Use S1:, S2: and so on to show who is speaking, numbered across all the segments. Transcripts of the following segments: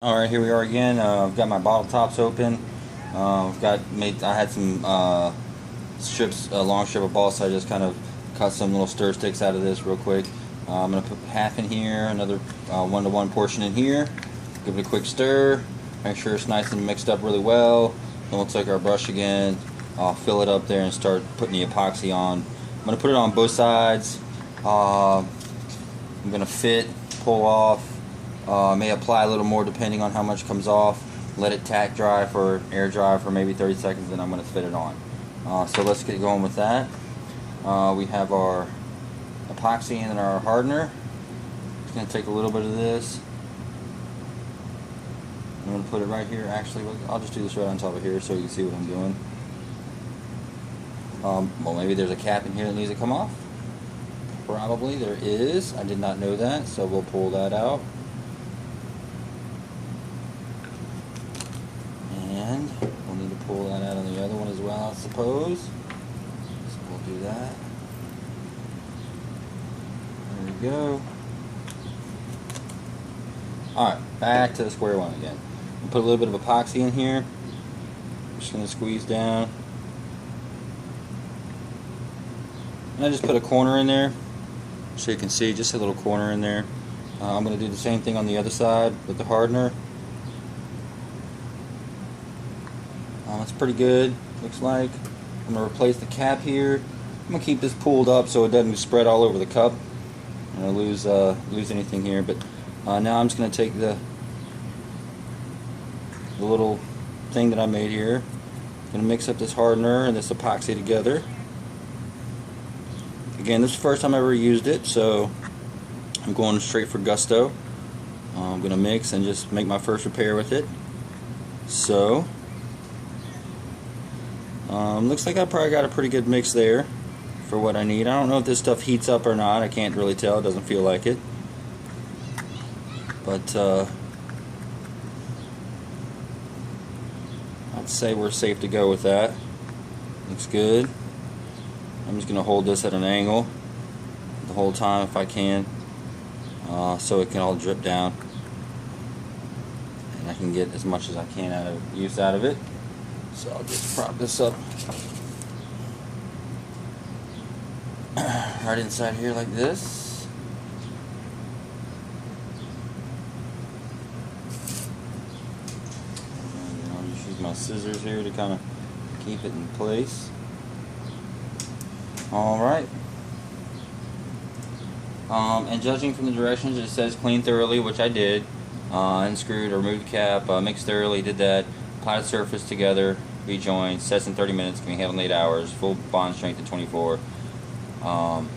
S1: Alright, here we are again. I've got my bottle tops open. I had some strips, a long strip of balsa. I just kind of cut some little stir sticks out of this real quick. I'm going to put half in here, another 1-to-1 portion in here. Give it a quick stir. Make sure it's nice and mixed up really well. Then we'll take our brush again. I'll fill it up there and start putting the epoxy on. I'm going to put it on both sides. I'm going to pull off. May apply a little more depending on how much comes off. Let it tack dry for air dry for maybe 30 seconds, then I'm going to fit it on. So let's get going with that. We have our epoxy and our hardener. Just going to take a little bit of this. I'm going to put it right here. Actually, I'll just do this right on top of here so you can see what I'm doing. Well, maybe there's a cap in here that needs to come off. Probably there is. I did not know that, so we'll pull that out. And we'll need to pull that out on the other one as well, I suppose. So we'll do that. There we go. Alright, back to the square one again. We'll put a little bit of epoxy in here. Just going to squeeze down. And I just put a corner in there so you can see just a little corner in there. I'm going to do the same thing on the other side with the hardener. It's pretty good, looks like. I'm going to replace the cap here. I'm going to keep this pulled up so it doesn't spread all over the cup. I'm going to lose anything here, but now I'm just going to take the little thing that I made here. I'm going to mix up this hardener and this epoxy together. Again, this is the first time I ever used it, so I'm going straight for gusto. I'm going to mix and just make my first repair with it. So looks like I probably got a pretty good mix there for what I need. I don't know if this stuff heats up or not. I can't really tell. It doesn't feel like it. But I'd say we're safe to go with that. Looks good. I'm just going to hold this at an angle the whole time if I can, so it can all drip down and I can get as much as I can out of it. So I'll just prop this up right inside here like this. And I'll just use my scissors here to kind of keep it in place. Alright. And judging from the directions, it says clean thoroughly, which I did. Unscrewed or removed the cap, mixed thoroughly, did that. Applied the surface together, rejoined, sets in 30 minutes, can be handled in 8 hours, full bond strength at 24. I'm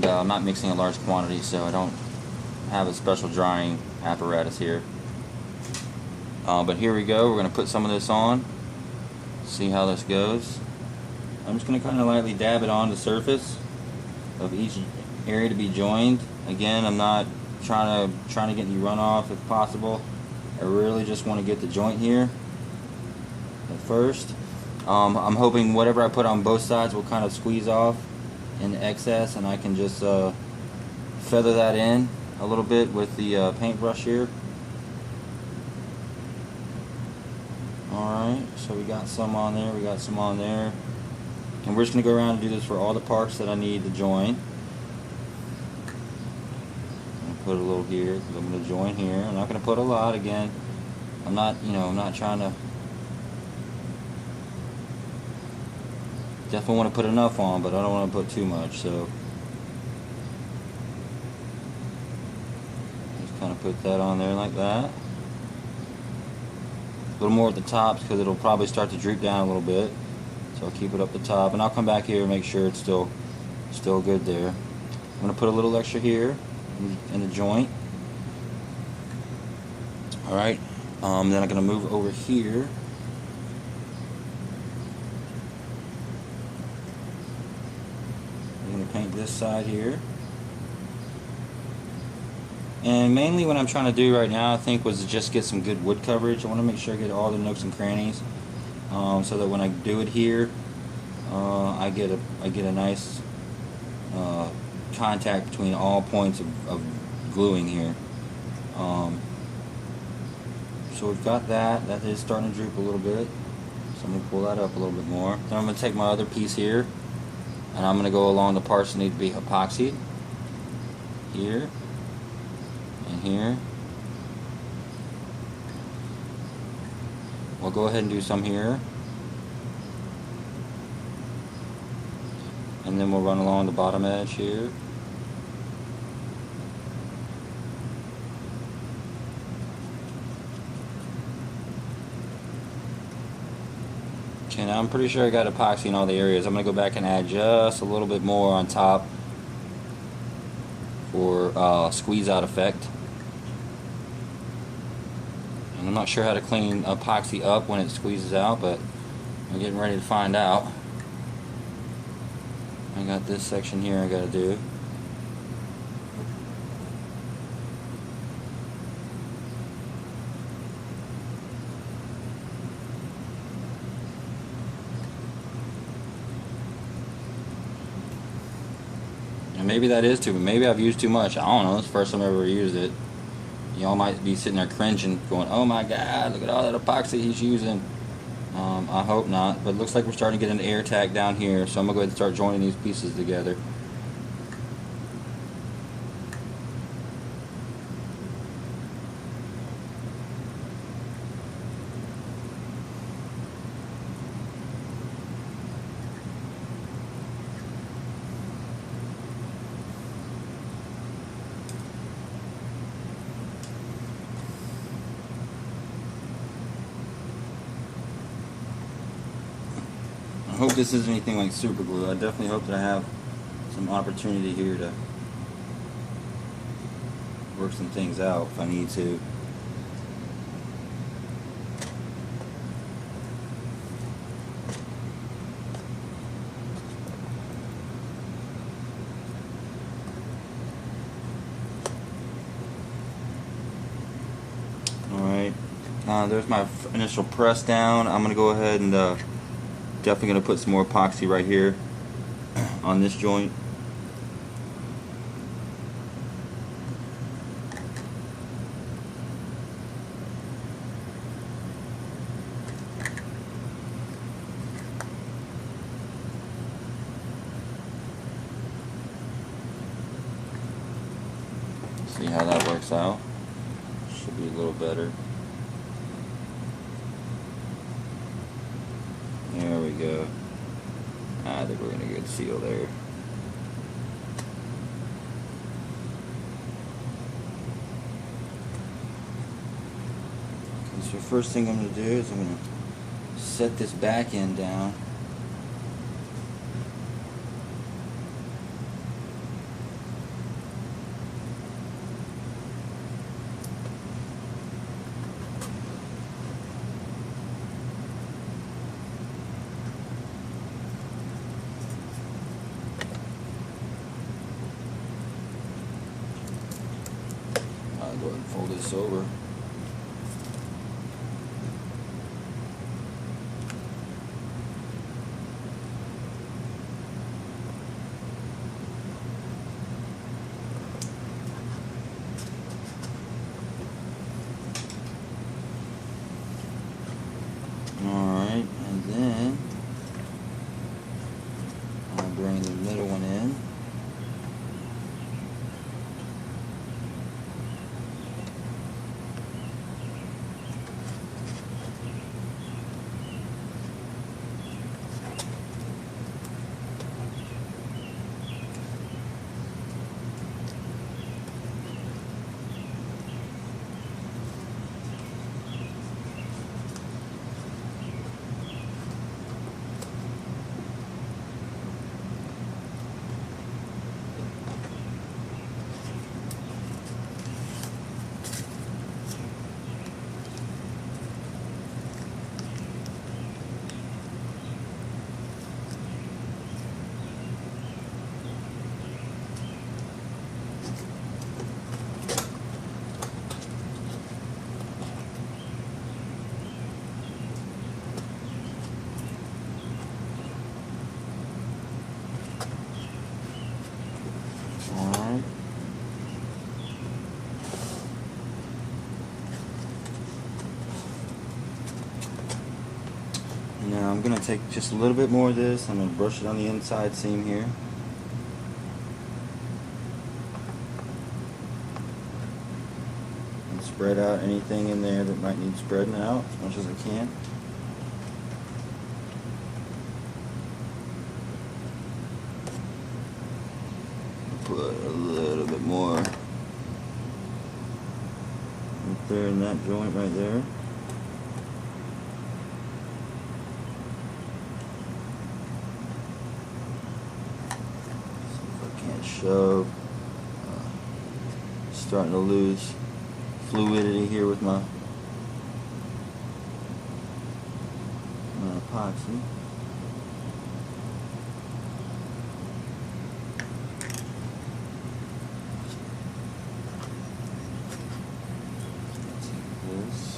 S1: not mixing a large quantity, so I don't have a special drying apparatus here. But here we go, we're going to put some of this on, see how this goes. I'm just going to kind of lightly dab it on the surface of each area to be joined. Again, I'm not trying to get any runoff if possible. I really just want to get the joint here at first. I'm hoping whatever I put on both sides will kind of squeeze off in excess, and I can just feather that in a little bit with the paintbrush here. Alright, so we got some on there, we got some on there. And we're just going to go around and do this for all the parts that I need to join. Put a little here, I'm going to join here. I'm not going to put a lot again. I'm not trying to. Definitely want to put enough on, but I don't want to put too much. So just kind of put that on there like that. A little more at the tops because it'll probably start to droop down a little bit. So I'll keep it up the top, and I'll come back here and make sure it's still good there. I'm going to put a little extra here in the joint. Alright, then I'm going to move over here. I'm going to paint this side here. And mainly what I'm trying to do right now, I think, was just get some good wood coverage. I want to make sure I get all the nooks and crannies, so that when I do it here, I get a nice contact between all points of gluing here. So we've got that. That is starting to droop a little bit. So I'm going to pull that up a little bit more. Then I'm going to take my other piece here, and I'm going to go along the parts that need to be epoxied. Here, and here. We'll go ahead and do some here. And then we'll run along the bottom edge here. Okay, now I'm pretty sure I got epoxy in all the areas. I'm going to go back and add just a little bit more on top for squeeze out effect. And I'm not sure how to clean epoxy up when it squeezes out, but I'm getting ready to find out. I got this section here I gotta do. And maybe that is too, maybe I've used too much. I don't know, it's the first time I've ever used it. Y'all might be sitting there cringing, going, oh my god, look at all that epoxy he's using. I hope not, but it looks like we're starting to get an air tag down here, so I'm going to go ahead and start joining these pieces together. I hope this isn't anything like super glue. I definitely hope that I have some opportunity here to work some things out if I need to. Alright, there's my initial press down. I'm going to go ahead and definitely going to put some more epoxy right here on this joint. See how that works out. Should be a little better. There we go. I think we're going to get a seal there. Okay, so first thing I'm going to do is I'm going to set this back end down. I'll go ahead and fold this over. Alright, and then I'll bring the middle one in. Now I'm going to take just a little bit more of this. I'm going to brush it on the inside seam here. And spread out anything in there that might need spreading out as much as I can. Put a little bit more right there in that joint right there. Shove. Starting to lose fluidity here with my epoxy. Take this.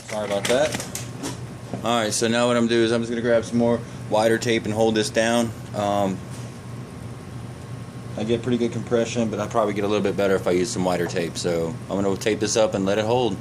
S1: Sorry about that. Alright, so now what I'm going to do is I'm just going to grab some more wider tape and hold this down. I get pretty good compression, but I probably get a little bit better if I use some wider tape. So I'm going to tape this up and let it hold.